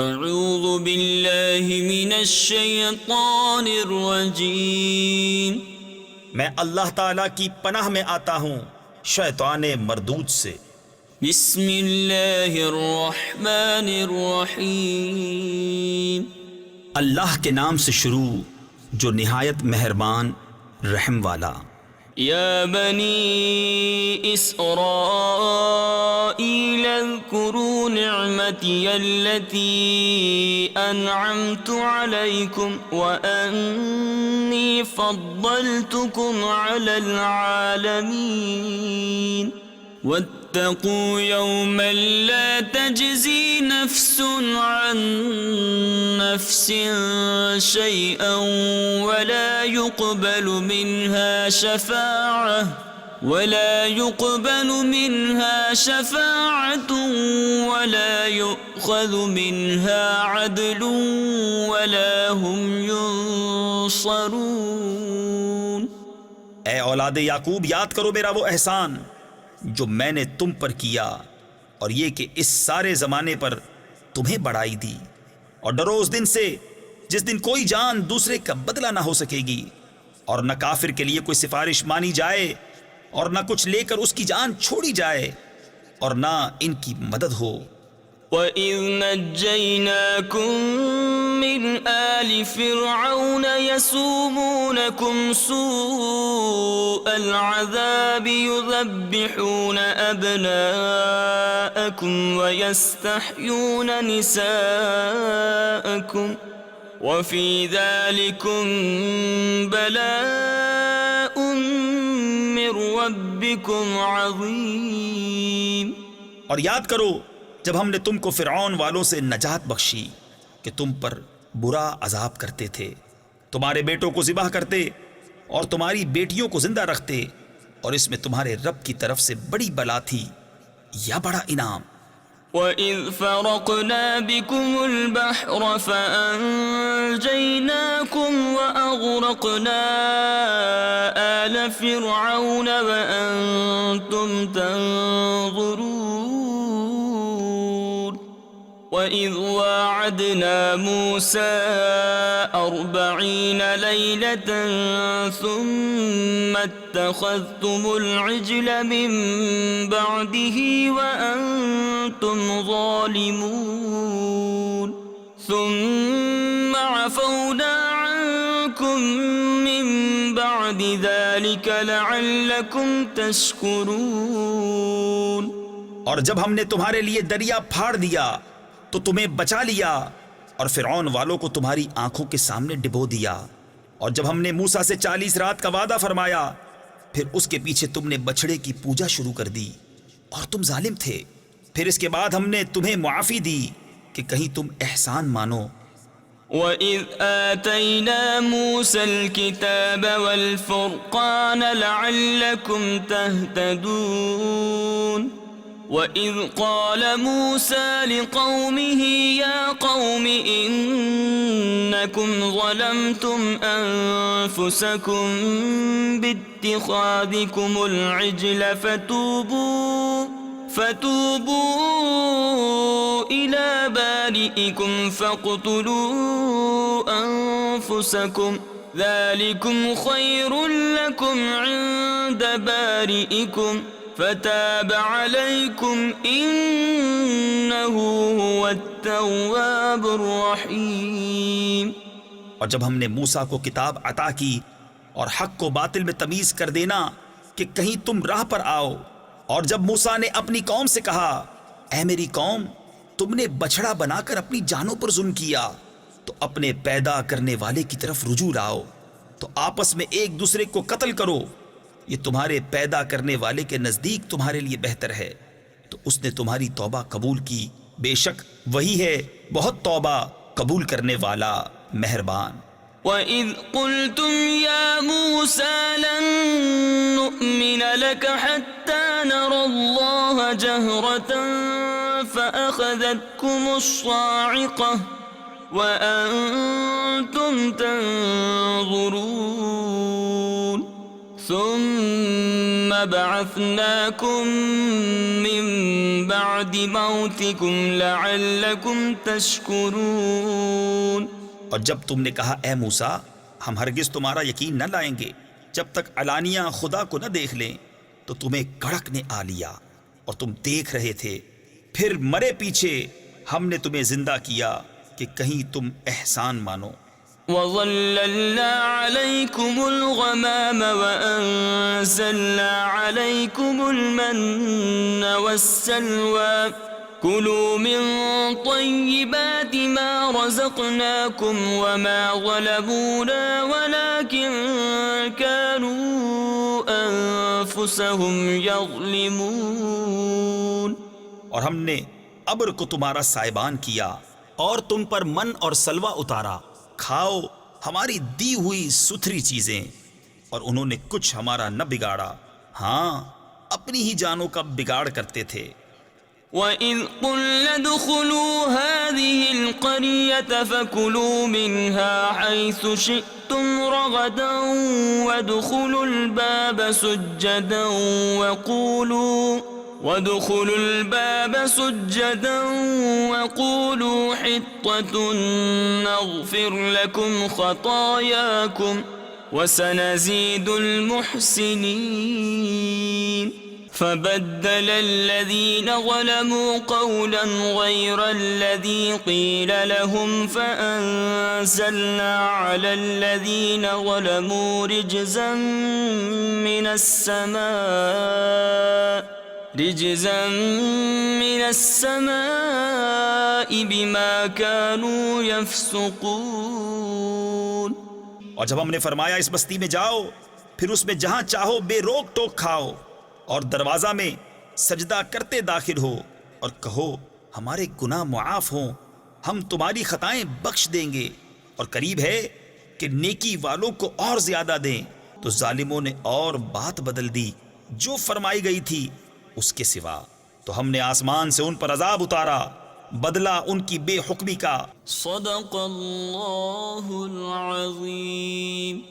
اعوذ باللہ من الشیطان الرجیم، میں اللہ تعالیٰ کی پناہ میں آتا ہوں شیطان مردود سے۔ بسم اللہ الرحمن الرحیم، اللہ کے نام سے شروع جو نہایت مہربان رحم والا۔ یا بنی اسرائیل اذکروا نعمتی التي انعمت علیکم وانی فضلتکم علی العالمین واتقوا يوما لا تجزي نفس عن نفس شيئا ولا يقبل منها شفاعة ولا يؤخذ منها عدل ولا هم ينصرون۔ اے اولاد یعقوب، یاد کرو میرا وہ احسان جو میں نے تم پر کیا، اور یہ کہ اس سارے زمانے پر تمہیں بڑائی دی، اور ڈرو اس دن سے جس دن کوئی جان دوسرے کا بدلہ نہ ہو سکے گی، اور نہ کافر کے لیے کوئی سفارش مانی جائے، اور نہ کچھ لے کر اس کی جان چھوڑی جائے، اور نہ ان کی مدد ہو۔ وَإِذْ نَجَّيْنَاكُمْ مِنْ آلِ فِرْعَوْنَ يَسُومُونَكُمْ سُوءَ الْعَذَابِ يُذَبِّحُونَ أَبْنَاءَكُمْ وَيَسْتَحْيُونَ نِسَاءَكُمْ وَفِي ذَلِكُمْ بَلَاءٌ مِّن رَّبِّكُمْ عَظِيمٌ۔ اور یاد کرو جب ہم نے تم کو فرعون والوں سے نجات بخشی کہ تم پر برا عذاب کرتے تھے، تمہارے بیٹوں کو ذبح کرتے اور تمہاری بیٹیوں کو زندہ رکھتے، اور اس میں تمہارے رب کی طرف سے بڑی بلا تھی یا بڑا انعام۔ وَإِذْ فَرَقْنَا بِكُمُ الْبَحْرَ فَأَنْجَيْنَاكُمْ وَأَغْرَقْنَا آلَ فِرْعَوْنَ وَأَنْتُمْ تَنْظُرُونَ۔ وَإِذْ وَاعَدْنَا مُوسَىٰ 40 لَيْلَةً ثُمَّ اتَّخَذْتُمُ الْعِجْلَ مِن بَعْدِهِ وَأَنْتُمْ ظَالِمُونَ، ثُمَّ عَفَوْنَا عَنْكُمْ مِن بَعْدِ ذَلِكَ لَعَلَّكُمْ تَشْكُرُونَ۔ اور جب ہم نے تمہارے لیے دریا پھاڑ دیا تو تمہیں بچا لیا، اور فرعون والوں کو تمہاری آنکھوں کے سامنے ڈبو دیا، اور جب ہم نے موسیٰ سے 40 رات کا وعدہ فرمایا، پھر اس کے پیچھے تم نے بچھڑے کی پوجا شروع کر دی اور تم ظالم تھے، پھر اس کے بعد ہم نے تمہیں معافی دی کہ کہیں تم احسان مانو۔ وَإِذْ آتَيْنَا مُوسَى الْكِتَابَ وَالْفُرْقَانَ لَعَلَّكُمْ تَهْتَدُونَ۔ وَإِذْ قَالَ مُوسَىٰ لِقَوْمِهِ يَا قَوْمِ إِنَّكُمْ ظَلَمْتُمْ أَنفُسَكُمْ بِاتِّخَاذِكُمُ الْعِجْلَ فَتُوبُوا إِلَىٰ بَارِئِكُمْ فَاقْتُلُوا أَنفُسَكُمْ ذَلِكُمْ خَيْرٌ لَكُمْ عِندَ بَارِئِكُمْ فَتَابَ عَلَيْكُمْ إِنَّهُ هُوَ التَّوَّابُ الرَّحِيمُ۔ اور جب ہم نے موسیٰ کو کتاب عطا کی اور حق کو باطل میں تمیز کر دینا کہ کہیں تم راہ پر آؤ، اور جب موسیٰ نے اپنی قوم سے کہا اے میری قوم، تم نے بچھڑا بنا کر اپنی جانوں پر ظلم کیا، تو اپنے پیدا کرنے والے کی طرف رجوع لاؤ، تو آپس میں ایک دوسرے کو قتل کرو، یہ تمہارے پیدا کرنے والے کے نزدیک تمہارے لیے بہتر ہے، تو اس نے تمہاری توبہ قبول کی، بے شک وہی ہے بہت توبہ قبول کرنے والا مہربان۔ وَإِذْ قُلْتُمْ يَا مُوسَىٰ لَن نُّؤْمِنَ لَكَ حَتَّىٰ نَرَى اللَّهَ جَهْرَةً فَأَخَذَتْكُمُ الصَّاعِقَةُ وَأَنْتُمْ تَنظُرُونَ ثُمَّ بعثناكم من بعد موتكم لعلكم تشكرون. اور جب تم نے کہا اے موسیٰ ہم ہرگز تمہارا یقین نہ لائیں گے جب تک علانیہ خدا کو نہ دیکھ لیں، تو تمہیں کڑک نے آ لیا اور تم دیکھ رہے تھے، پھر مرے پیچھے ہم نے تمہیں زندہ کیا کہ کہیں تم احسان مانو. وَظَلَّلْنَا عَلَيْكُمُ الْغَمَامَ وَأَنزَلْنَا عَلَيْكُمُ الْمَنَّ وَالسَّلْوَىٰ كُلُوا مِن طَيِّبَاتِ مَا رَزَقْنَاكُمْ وَمَا ظَلَمُونَا وَلَٰكِن كَانُوا أَنفُسَهُمْ يَظْلِمُونَ. اور ہم نے ابر کو تمہارا سائبان کیا اور تم پر من اور سلوہ اتارا، کھاؤ ہماری دی ہوئی ستھری چیزیں، اور انہوں نے کچھ ہمارا نہ بگاڑا، ہاں اپنی ہی جانوں کا بگاڑ کرتے تھے. وَإِذْ قُلْنَا ادْخُلُوا هَٰذِهِ الْقَرْيَةَ فَكُلُوا مِنْهَا حَيْثُ شِئْتُمْ رَغَدًا وَادْخُلُوا الْبَابَ سُجَّدًا وَقُولُوا حِطَّةٌ نَغْفِرْ لَكُمْ خَطَايَاكُمْ وَسَنَزِيدُ الْمُحْسِنِينَ. فبدل الذين ظلموا قولا غير الذي قيل لهم فأنزلنا على الذين ظلموا رجزا من السماء بما كانوا يفسقون. اور جب ہم نے فرمایا اس بستی میں جاؤ، پھر اس میں جہاں چاہو بے روک ٹوک کھاؤ، اور دروازہ میں سجدہ کرتے داخل ہو اور کہو ہمارے گناہ معاف ہوں، ہم تمہاری خطائیں بخش دیں گے، اور قریب ہے کہ نیکی والوں کو اور زیادہ دیں. تو ظالموں نے اور بات بدل دی جو فرمائی گئی تھی اس کے سوا، تو ہم نے آسمان سے ان پر عذاب اتارا بدلہ ان کی بے حکمی کا. صدق اللہ العظیم.